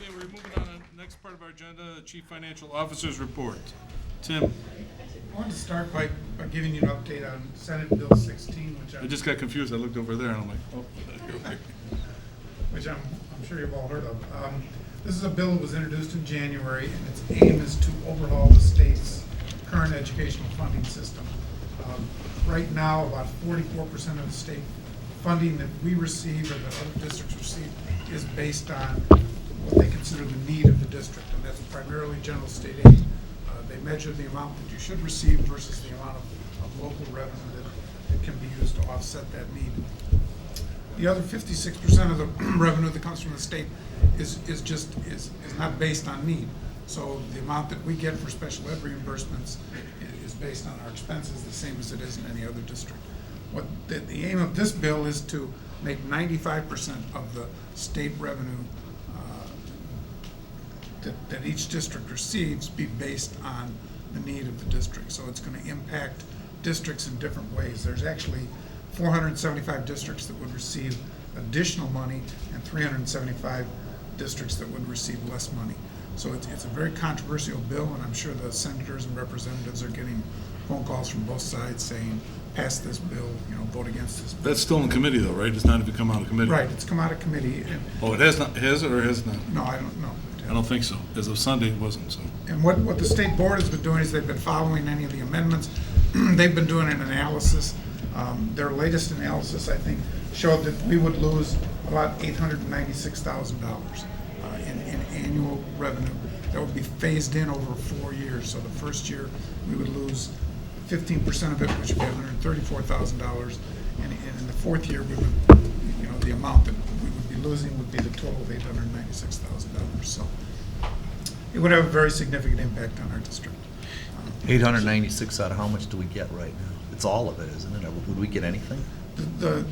Okay, we're moving on to the next part of our agenda, Chief Financial Officer's Report. Tim, I wanted to start by giving you an update on Senate Bill 16, I just got confused. I looked over there and I'm like, oh. which I'm sure you've all heard of. This is a bill that was introduced in January, and its aim is to overhaul the state's current educational funding system. Right now, about 44% of the state funding that we receive or that other districts receive is based on what they consider the need of the district, and that's primarily general state aid. They measure the amount that you should receive versus the amount of local revenue that can be used to offset that need. The other 56% of the revenue that comes from the state is not based on need. So the amount that we get for special ed reimbursements is based on our expenses, the same as it is in any other district. What the aim of this bill is to make 95% of the state revenue that each district receives be based on the need of the district. So it's going to impact districts in different ways. There's actually 475 districts that would receive additional money and 375 districts that would receive less money. So it's a very controversial bill, and I'm sure the senators and representatives are getting phone calls from both sides saying, pass this bill, vote against this bill. That's still in committee though, right? It's not even come out of committee? Right, it's come out of committee. And Oh, it has not, has it or has not? no, I don't know. I don't think so. As of Sunday, it wasn't, so. And what the state board has been doing is they've been following any of the amendments. They've been doing an analysis. Their latest analysis, I think, showed that we would lose about $896,000 in annual revenue. That would be phased in over 4 years. So the first year, we would lose 15% of it, which would be $134,000. And in the fourth year, we would, the amount that we would be losing would be the total of $896,000. So it would have a very significant impact on our district. 896 out of how much do we get right now? It's all of it, isn't it? Or would we get anything? The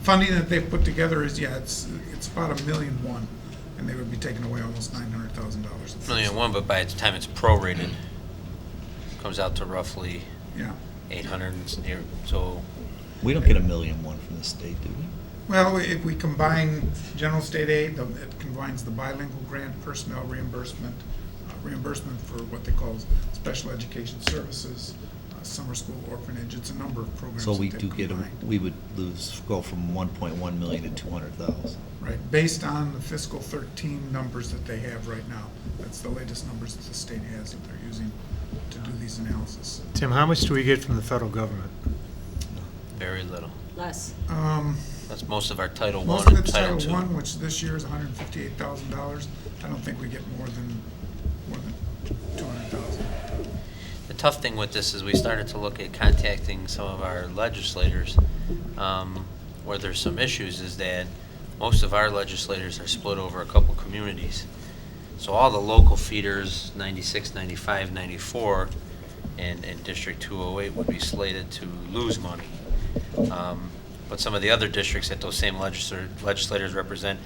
funding that they've put together is, it's about $1.1 million, and they would be taking away almost $900,000. $1.1 million, but by the time it's prorated, it comes out to roughly Yeah. 800. So We don't get $1.1 million from the state, do we? Well, if we combine general state aid, it combines the bilingual grant, personnel reimbursement, reimbursement for what they call special education services, summer school orphanage. It's a number of programs. So we that do they've get, combined. we would go from 1.1 million to 200,000. Right, based on the fiscal 13 numbers that they have right now. That's the latest numbers that the state has that they're using to do these analysis. Tim, how much do we get from the federal government? very little. Less. That's most of our Title I Most of and it's Title Title I, II. which this year is $158,000. I don't think we get more than 200,000. The tough thing with this is we started to look at contacting some of our legislators where there's some issues, is that most of our legislators are split over a couple communities. So all the local feeders, 96, 95, 94, and District 208 would be slated to lose money. But some of the other districts that those same legislators represent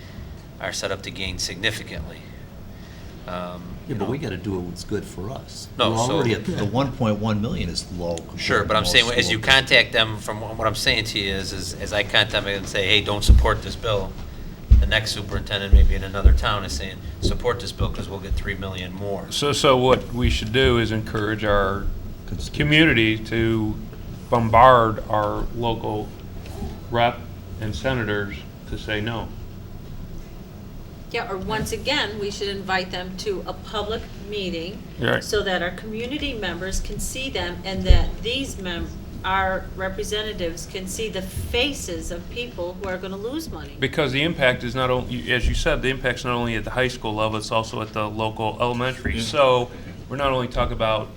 are set up to gain significantly. Yeah, but we got to do what's good for us. No, We're so- already at the 1.1 million is low. compared Sure, but to I'm saying, most as you local. contact them, from what I'm saying to you is as I contact them and say, hey, don't support this bill, the next superintendent maybe in another town is saying, support this bill because we'll get 3 million more. So what we should do is encourage our community to bombard our local rep and senators to say no. Yeah, or once again, we should invite them to a public meeting Right. so that our community members can see them and that these our representatives can see the faces of people who are going to lose money. Because the impact is not only, as you said, the impact's not only at the high school level, it's also at the local elementary. So we're not only talking about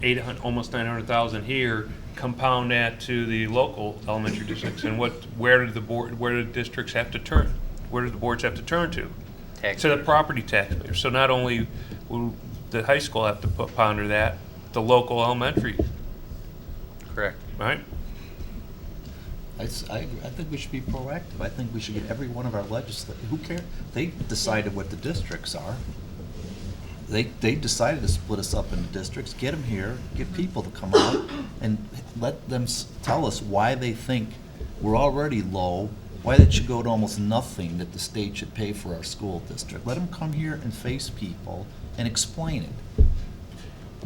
800, almost 900,000 here, compound that to the local elementary districts, and where do the districts have to turn? Where do the boards have to turn to? To the Taxpayers. property taxpayers. So not only will the high school have to ponder that, the local elementary, Correct. right? I think we should be proactive. I think we should get every one of our legislators. Who cares? They decided what the districts are. They decided to split us up into districts. Get them here. Get people to come out and let them tell us why they think we're already low why that should go to almost nothing that the state should pay for our school district. Let them come here and face people and explain it.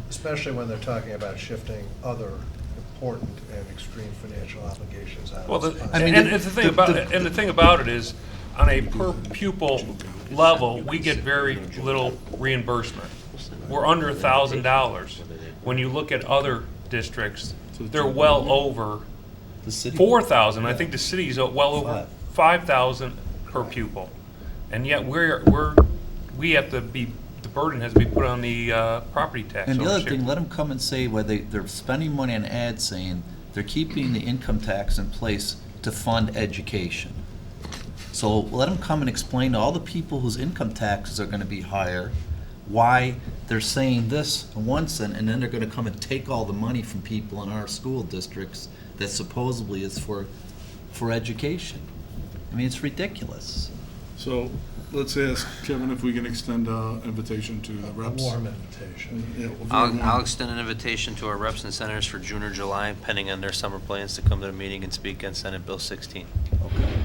Especially when they're talking about shifting other important and extreme financial obligations out Well, of the, this I fund. mean, and the- the thing the- about the- and the thing about it is, on a per pupil level, we get very little reimbursement. We're under $1,000. When you look at other districts, they're well over The city. 4,000. I think the city's well over 5,000 per pupil, and yet we have to be, the burden has to be put on the property tax And the other ownership. thing, let them come and say where they're spending money on ads saying they're keeping the income tax in place to fund education. So let them come and explain to all the people whose income taxes are gonna be higher, why they're saying this in one sense, and then they're gonna come and take all the money from people in our school districts that supposedly is for education. I mean, it's ridiculous. So let's ask Kevin if we can extend an invitation to the A reps. warm invitation. Yeah, we'll do I'll, one. I'll extend an invitation to our reps and senators for June or July, pending on their summer plans, to come to the meeting and speak on Senate Bill 16.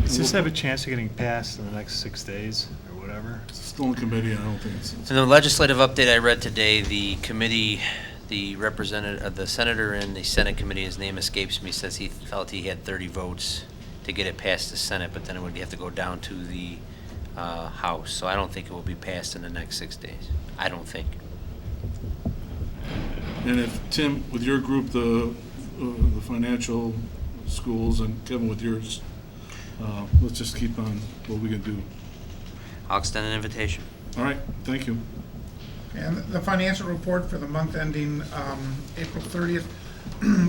Does this have a chance of getting passed in the next 6 days or whatever? It's still in committee, I don't think it's. In the legislative update I read today, the committee, the representative, the senator in the Senate committee, his name escapes me, says he felt he had 30 votes to get it past the Senate, but then it would have to go down to the House. So I don't think it will be passed in the next 6 days. I don't think. And if, Tim, with your group, the financial schools, and Kevin with yours, let's just keep on what we can do. I'll extend an invitation. All right, thank you. And the financial report for the month ending April 30th,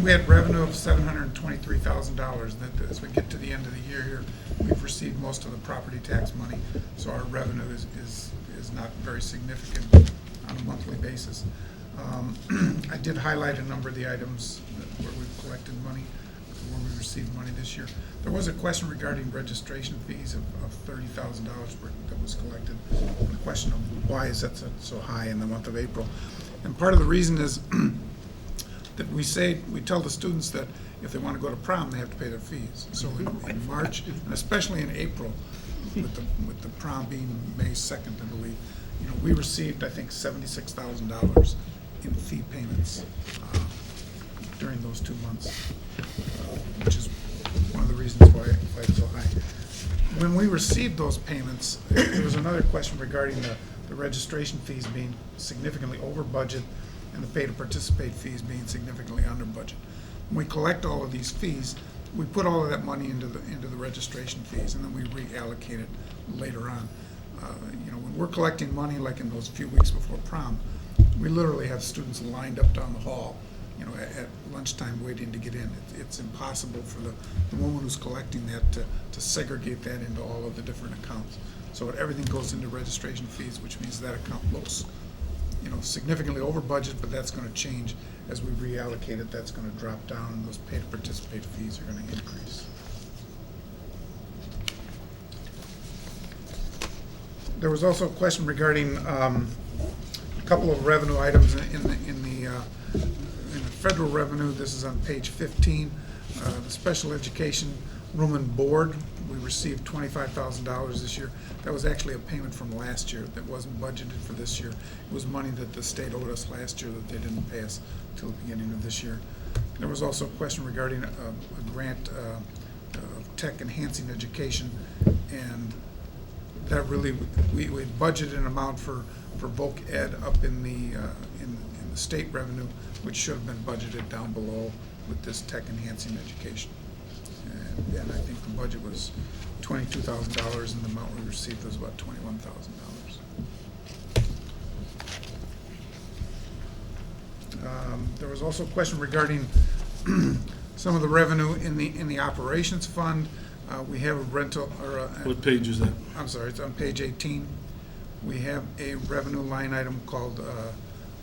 we had revenue of $723,000. That as we get to the end of the year here, we've received most of the property tax money, so our revenue is not very significant on a monthly basis. I did highlight a number of the items where we've collected money, where we received money this year. There was a question regarding registration fees of $30,000 that was collected. And the question of why is that so high in the month of April? And part of the reason is that we tell the students that if they want to go to prom, they have to pay their fees. So in March, and especially in April, with the prom being May 2nd, I believe, we received, I think, $76,000 in fee payments during those 2 months, which is one of the reasons why it's so high. When we received those payments, there was another question regarding the registration fees being significantly over budget and the pay to participate fees being significantly under budget. When we collect all of these fees, we put all of that money into the registration fees, and then we reallocate it later on. When we're collecting money, like in those few weeks before prom, we literally have students lined up down the hall, at lunchtime waiting to get in. It's impossible for the woman who's collecting that to segregate that into all of the different accounts. So everything goes into registration fees, which means that account looks, significantly over budget, but that's going to change as we reallocate it. That's going to drop down, and those pay to participate fees are going to increase. There was also a question regarding a couple of revenue items in the federal revenue. This is on page 15. The special education room and board, we received $25,000 this year. That was actually a payment from last year that wasn't budgeted for this year. It was money that the state owed us last year that they didn't pay us till the beginning of this year. There was also a question regarding a grant of tech enhancing education, and that really, we budgeted an amount for voc ed up in the state revenue, which should have been budgeted down below with this tech enhancing education. And I think the budget was $22,000, and the amount we received was about $21,000. There was also a question regarding some of the revenue in the operations fund. We have a rental, or What page is that? I'm sorry, it's on page 18. We have a revenue line item called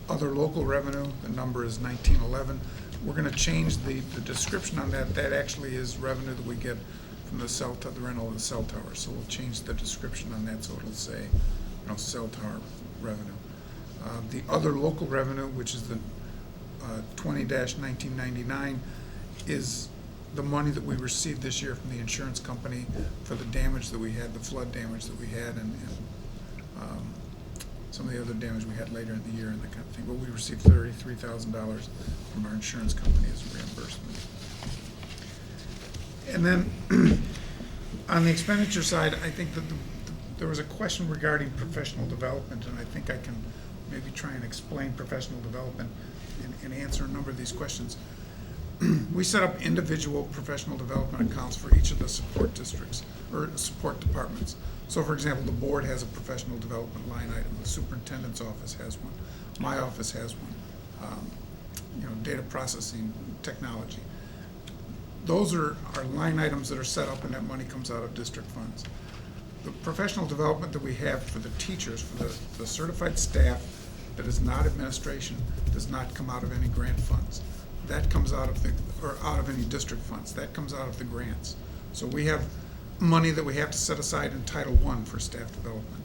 other local revenue. The number is 1911. We're going to change the description on that. That actually is revenue that we get from the rental of the cell tower. So we'll change the description on that so it'll say, cell tower revenue. The other local revenue, which is the 20-1999, is the money that we received this year from the insurance company for the damage that we had, the flood damage that we had, and some of the other damage we had later in the year and that kind of thing. But we received $33,000 from our insurance company as a reimbursement. And then on the expenditure side, I think that there was a question regarding professional development, and I think I can maybe try and explain professional development and answer a number of these questions. We set up individual professional development accounts for each of the support districts or support departments. So for example, the board has a professional development line item, the superintendent's office has one, my office has one, data processing technology. Those are line items that are set up and that money comes out of district funds. The professional development that we have for the teachers, for the certified staff that is not administration, does not come out of any grant funds. That comes out of out of any district funds. That comes out of the grants. So we have money that we have to set aside in Title I for staff development.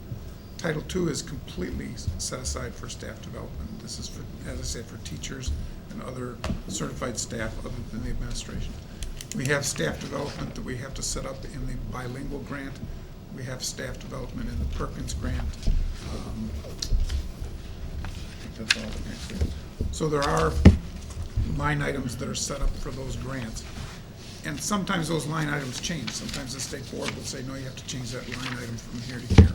Title II is completely set aside for staff development. This is, for, as I said, for teachers and other certified staff other than the administration. We have staff development that we have to set up in the bilingual grant. We have staff development in the Perkins grant. I think that's all the grants. So there are line items that are set up for those grants. And sometimes those line items change. Sometimes the state board will say, no, you have to change that line item from here to here.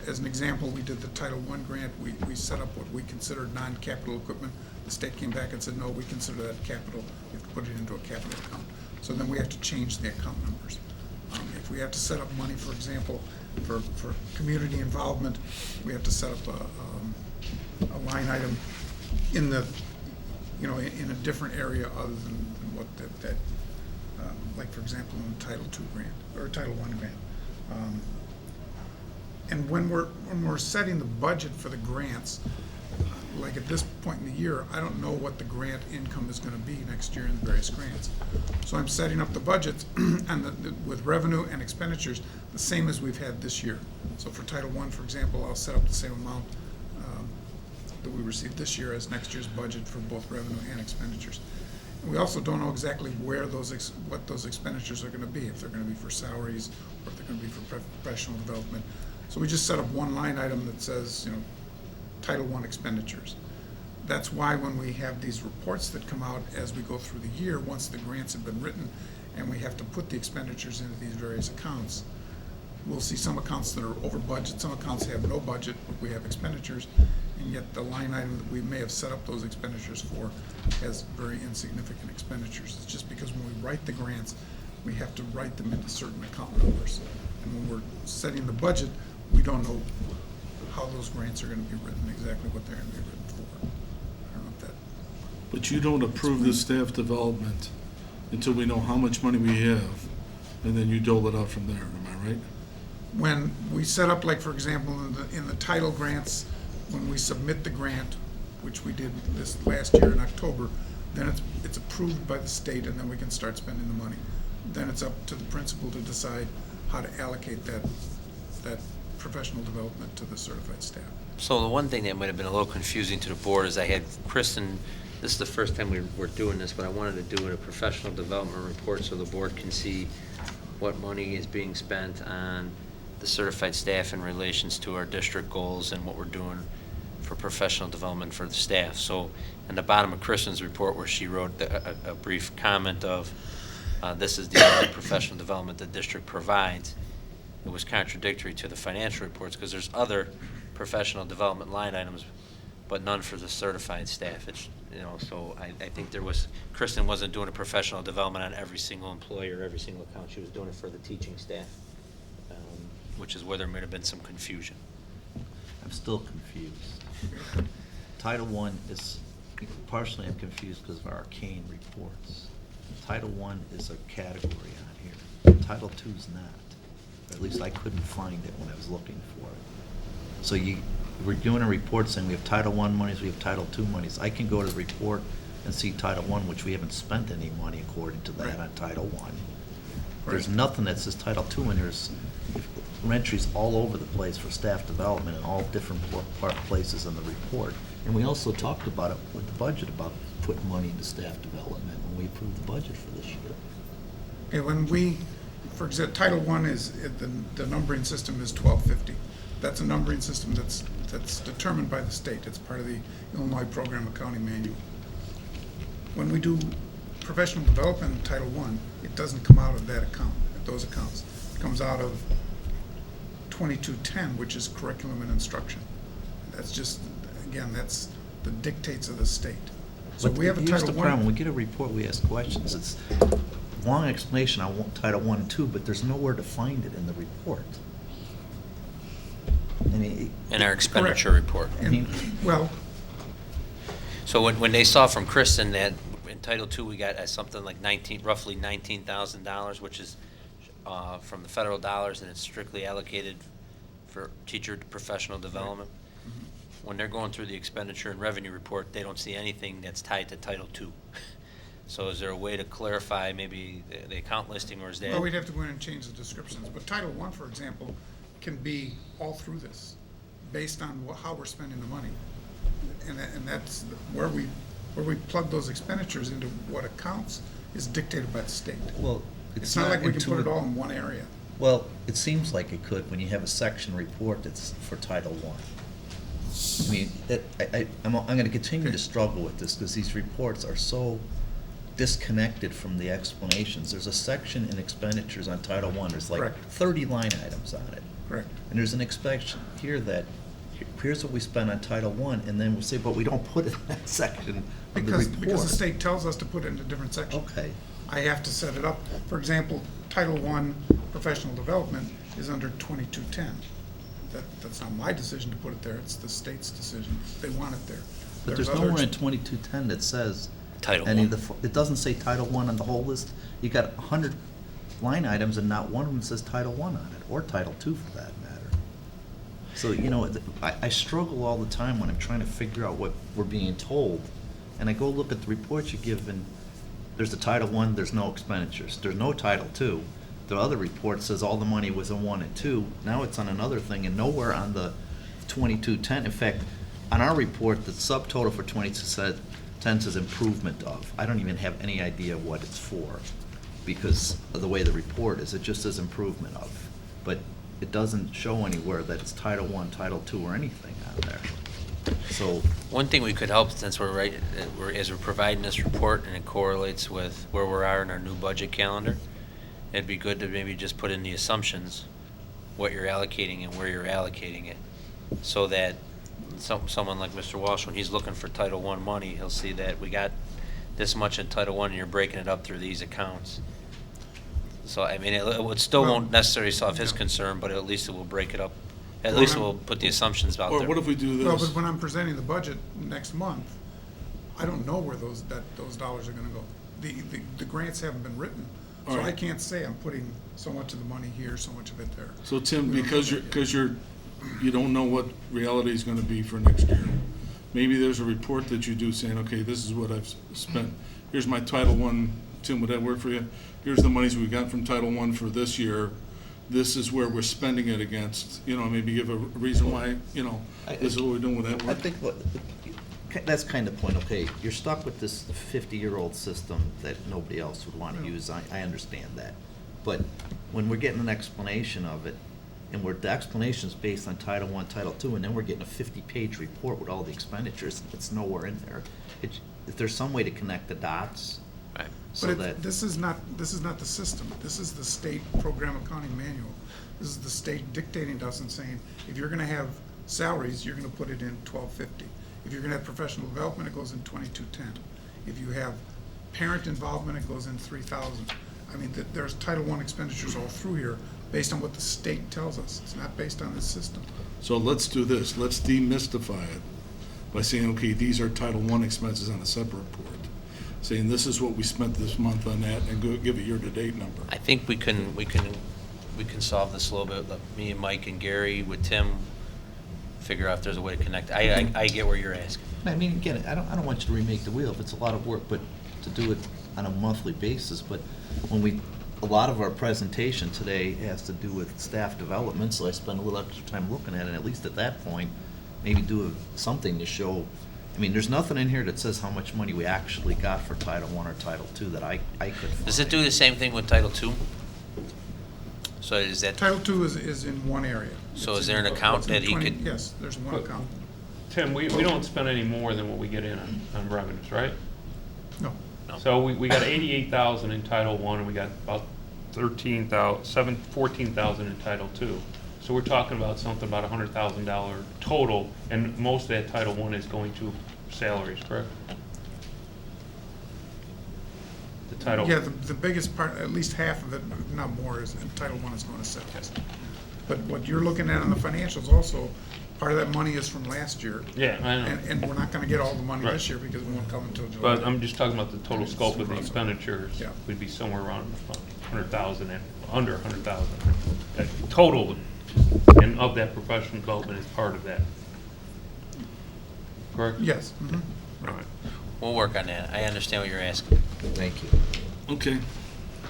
As an example, we did the Title I grant. We set up what we considered non-capital equipment. The state came back and said, no, we consider that capital. You have to put it into a capital account. So then we have to change the account numbers. If we have to set up money, for example, for community involvement, we have to set up a line item in the, in a different area other than what that like for example in the Title II grant or Title I grant. And when we're setting the budget for the grants, like at this point in the year, I don't know what the grant income is going to be next year in the various grants. So I'm setting up the budgets and with revenue and expenditures the same as we've had this year. So for Title I, for example, I'll set up the same amount that we received this year as next year's budget for both revenue and expenditures. And we also don't know exactly where what those expenditures are going to be, if they're going to be for salaries or if they're going to be for professional development. So we just set up one line item that says, Title I expenditures. That's why when we have these reports that come out as we go through the year, once the grants have been written and we have to put the expenditures into these various accounts, we'll see some accounts that are over budget, some accounts have no budget, but we have expenditures, and yet the line item that we may have set up those expenditures for has very insignificant expenditures. It's just because when we write the grants, we have to write them into certain account numbers. And when we're setting the budget, we don't know how those grants are going to be written, exactly what they're going to be written for. I don't know if that... But you don't approve the staff development until we know how much money we have, and then you dole it out from there, am I right? When we set up, like for example, in the title grants, when we submit the grant, which we did this last year in October, then it's approved by the state, and then we can start spending the money. Then it's up to the principal to decide how to allocate that professional development to the certified staff. So the one thing that might have been a little confusing to the board is I had Kristen, this is the first time we're doing this, but I wanted to do a professional development report so the board can see what money is being spent on the certified staff in relations to our district goals and what we're doing for professional development for the staff. So in the bottom of Kristen's report where she wrote a brief comment of this is the only professional development the district provides, it was contradictory to the financial reports because there's other professional development line items, but none for the certified staff. It's, so I think Kristen wasn't doing a professional development on every single employee or every single account. She was doing it for the teaching staff, which is where there might have been some confusion. I'm still confused. Title I is, partially I'm confused because of our arcane reports. Title I is a category on here. Title II is not. Or at least I couldn't find it when I was looking for it. So we're doing a report saying we have Title I monies, we have Title II monies. I can go to the report and see Title I, which we haven't spent any money according to that on Title I. There's nothing that says Title II, and there's entries all over the place for staff development in all different places in the report. And we also talked about it with the budget about putting money into staff development. When when we approved the budget for this year. Okay, when we, for example, Title I is, the numbering system is 1250. That's a numbering system that's determined by the state. It's part of the Illinois Program Accounting Manual. When we do professional development in Title I, it doesn't come out of that account, those accounts. It comes out of 2210, which is curriculum and instruction. That's just, again, that's the dictates of the state. So But we have a here's Title the I. problem, we get a report, we ask questions, it's long explanation on Title I and II, but there's nowhere to find it in the report. I mean, In our expenditure report. And, well, So when they saw from Kristen that in Title II, we got something like roughly $19,000, which is from the federal dollars, and it's strictly allocated for teacher professional development. When they're going through the expenditure and revenue report, they don't see anything that's tied to Title II. So is there a way to clarify maybe the account listing, or is that? well, we'd have to go in and change the descriptions, but Title I, for example, can be all through this, based on how we're spending the money. And that's where we plug those expenditures into what accounts is dictated by the state. well, It's not like we can put it intuitive. all in one area. Well, it seems like it could when you have a section report that's for Title I. I mean, I'm gonna continue to struggle with this, because these reports are so disconnected from the explanations. There's a section in expenditures on Title I, there's like Correct. 30 line items on it. Correct. And there's an expression here that, here's what we spent on Title I, and then we'll say, but we don't put it in that section of the report. Because the state tells us to put it in a different section. Okay, I have to set it up. For example, Title I professional development is under 2210. That's not my decision to put it there, it's the state's decision. They want it there. but there's other nowhere in ex- 2210 that says Title any I. of the, it doesn't say Title I on the whole list. You got 100 line items and not one of them says Title I on it, or Title II for that matter. So, you know, I struggle all the time when I'm trying to figure out what we're being told. And I go look at the reports you give, and there's the Title I, there's no expenditures. There's no Title II. The other report says all the money was in 1 and 2. Now it's on another thing, and nowhere on the 2210. In fact, on our report, the subtotal for 2210 says improvement of. I don't even have any idea what it's for, because of the way the report is. It just says improvement of. But it doesn't show anywhere that it's Title I, Title II, or anything on there. So, One thing we could help, since as we're providing this report and it correlates with where we are in our new budget calendar, it'd be good to maybe just put in the assumptions, what you're allocating and where you're allocating it, so that someone like Mr. Walsh, when he's looking for Title I money, he'll see that we got this much in Title I and you're breaking it up through these accounts. So, I mean, it would still Well, won't necessarily solve his yeah. concern, but at least it will break it up. At Well, least I'm- we'll put the assumptions out Or there. what if we do Well, this? but when I'm presenting the budget next month, I don't know where those dollars are gonna go. The grants haven't been written, so All I right. can't say I'm putting so much of the money here, so much of it there. So Tim, We don't because know that you don't know what reality is gonna be for next year, maybe there's a report that you do saying, okay, this is what I've spent. Here's my Title I, Tim, would that work for you? Here's the monies we got from Title I for this year. This is where we're spending it against, maybe give a reason why, this is what we're doing with that I work. think that's kind of the point, okay, you're stuck with this 50-year-old system that nobody else would want to Yeah. use, I understand that. But when we're getting an explanation of it, and the explanation's based on Title I, Title II, and then we're getting a 50-page report with all the expenditures, it's nowhere in there. If there's some way to connect the dots, Right. so But that, this is not the system. This is the state program accounting manual. This is the state dictating to us and saying, if you're gonna have salaries, you're gonna put it in 1250. If you're gonna have professional development, it goes in 2210. If you have parent involvement, it goes in 3000. I mean, there's Title I expenditures all through here based on what the state tells us. It's not based on this system. So let's do this, let's demystify it by saying, okay, these are Title I expenses on a separate report. Saying this is what we spent this month on that, and give a year-to-date number. I think we can solve this a little bit. Let me and Mike and Gary with Tim figure out if there's a way to connect. I get where you're asking. I mean, again, I don't want you to remake the wheel if it's a lot of work, but to do it on a monthly basis. But when a lot of our presentation today has to do with staff development, so I spend a little extra time looking at it, and at least at that point, maybe do something to show I mean, there's nothing in here that says how much money we actually got for Title I or Title II that I could find. Does it do the same thing with Title II? So is that, Title II is in one area. So It's is in- there an account it's in that he 20 could- Yes, there's one But- account. Tim, we don't spend any more than what we get in on revenues, right? No, no? So we got 88,000 in Title I, and we got about 14,000 in Title II. So we're talking about something about $100,000 total, and most of that Title I is going to salaries, correct? The title. yeah, the biggest part, at least half of it, not more, is in Title I is going to salaries. But what you're looking at on the financials also, part of that money is from last year. Yeah, I know. And we're not gonna get all the money Right. this year because it won't come until July. But I'm just talking about the total scope of the expenditures. Yeah. We'd be somewhere around 100,000 and under 100,000. Total, and of that professional development is part of that. Correct? Yes. Mhm. All right. We'll work on that. I understand what you're asking. Thank you. Okay.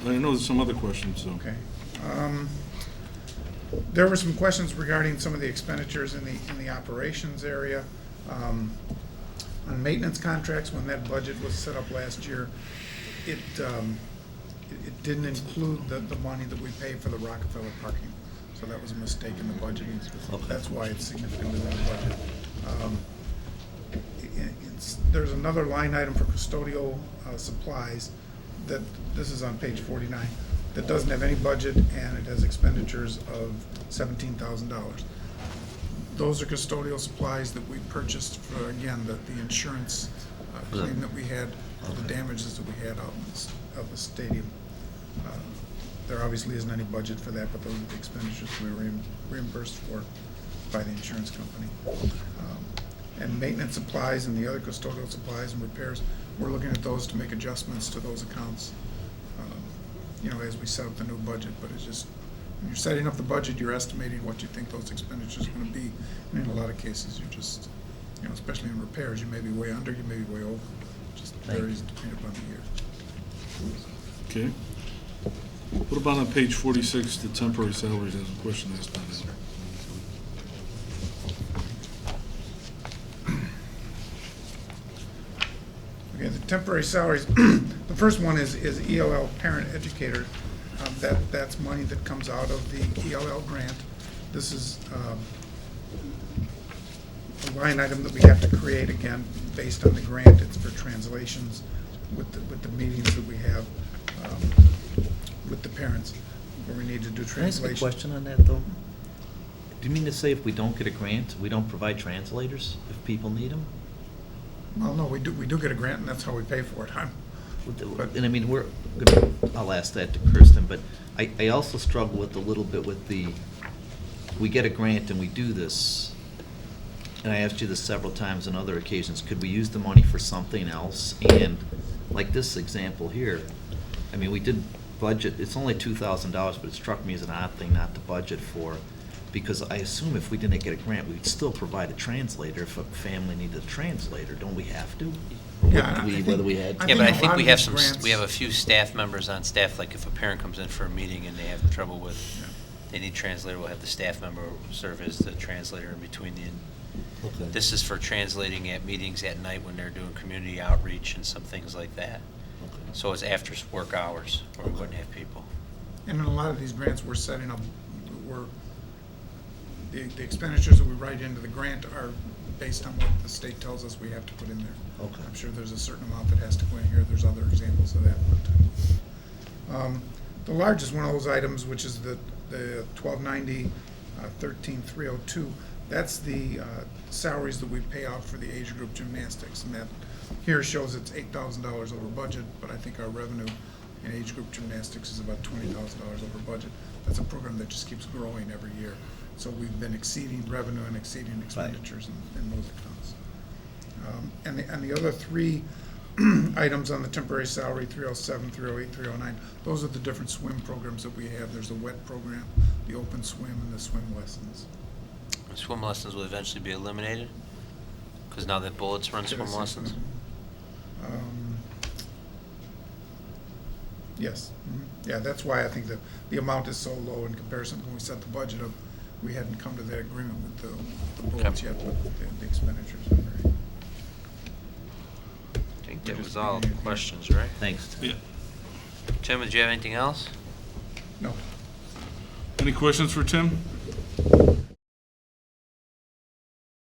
I know there's some other questions, so. Okay. There were some questions regarding some of the expenditures in the operations area. On maintenance contracts, when that budget was set up last year, it didn't include the money that we pay for the Rockefeller parking. So that was a mistake in the budgeting. Okay. That's why it's significantly in the budget. There's another line item for custodial supplies that, this is on page 49, that doesn't have any budget, and it has expenditures of $17,000. Those are custodial supplies that we purchased for, again, the insurance claim that we had, the damages that we had out of the stadium. There obviously isn't any budget for that, but those are the expenditures we were reimbursed for by the insurance company. And maintenance supplies and the other custodial supplies and repairs, we're looking at those to make adjustments to those accounts, as we set up the new budget. But it's just, when you're setting up the budget, you're estimating what you think those expenditures are gonna be. And in a lot of cases, you're just, especially in repairs, you may be way under, you may be way over. It just varies depending upon the year. Okay. What about on page 46, the temporary salaries? There's a question asked on that. Okay, the temporary salaries, the first one is ELL parent educator. That's money that comes out of the ELL grant. This is a line item that we have to create again based on the grant. It's for translations with the meetings that we have with the parents where we need to do Can I ask a translation. question on that, though? Do you mean to say if we don't get a grant, we don't provide translators if people need them? Well, no, we do get a grant, and that's how we pay for it. And I mean, I'll ask that to Kirsten, but I also struggle with a little bit with we get a grant and we do this, and I asked you this several times on other occasions, could we use the money for something else? And like this example here, I mean, we did budget, it's only $2,000, but it struck me as an odd thing not to budget for, because I assume if we didn't get a grant, we'd still provide a translator if a family needed a translator. Don't we have to? Or Yeah, would I we, think- whether we had to? Yeah, but I a think lot we of have these some, grants- we have a few staff members on staff, like if a parent comes in for a meeting and they have trouble with, they need translator, we'll have the staff member serve as the translator in between Okay. This is for translating at meetings at night when they're doing community outreach and some things like that. Okay. So it's after work hours, where we wouldn't have people. And in a lot of these grants, we're setting up, the expenditures that we write into the grant are based on what the state tells us we have to put in there. Okay. I'm sure there's a certain amount that has to go in here. There's other examples of that. But, the largest one of those items, which is the 1290, 13302, that's the salaries that we pay out for the age group gymnastics. And that here shows it's $8,000 over budget, but I think our revenue in age group gymnastics is about $20,000 over budget. That's a program that just keeps growing every year. So we've been exceeding revenue and exceeding expenditures in those accounts. And the other three items on the temporary salary, 307, 308, 309, those are the different swim programs that we have. There's the wet program, the open swim, and the swim lessons. Swim lessons will eventually be eliminated? Because now that Bullets run swim lessons? Yes. Yeah, that's why I think the amount is so low in comparison. When we set the budget up, we hadn't come to that agreement with the bullets yet, but the expenditures are very. That was all questions, right? Thanks. Yeah. Tim, did you have anything else? No. Any questions for Tim?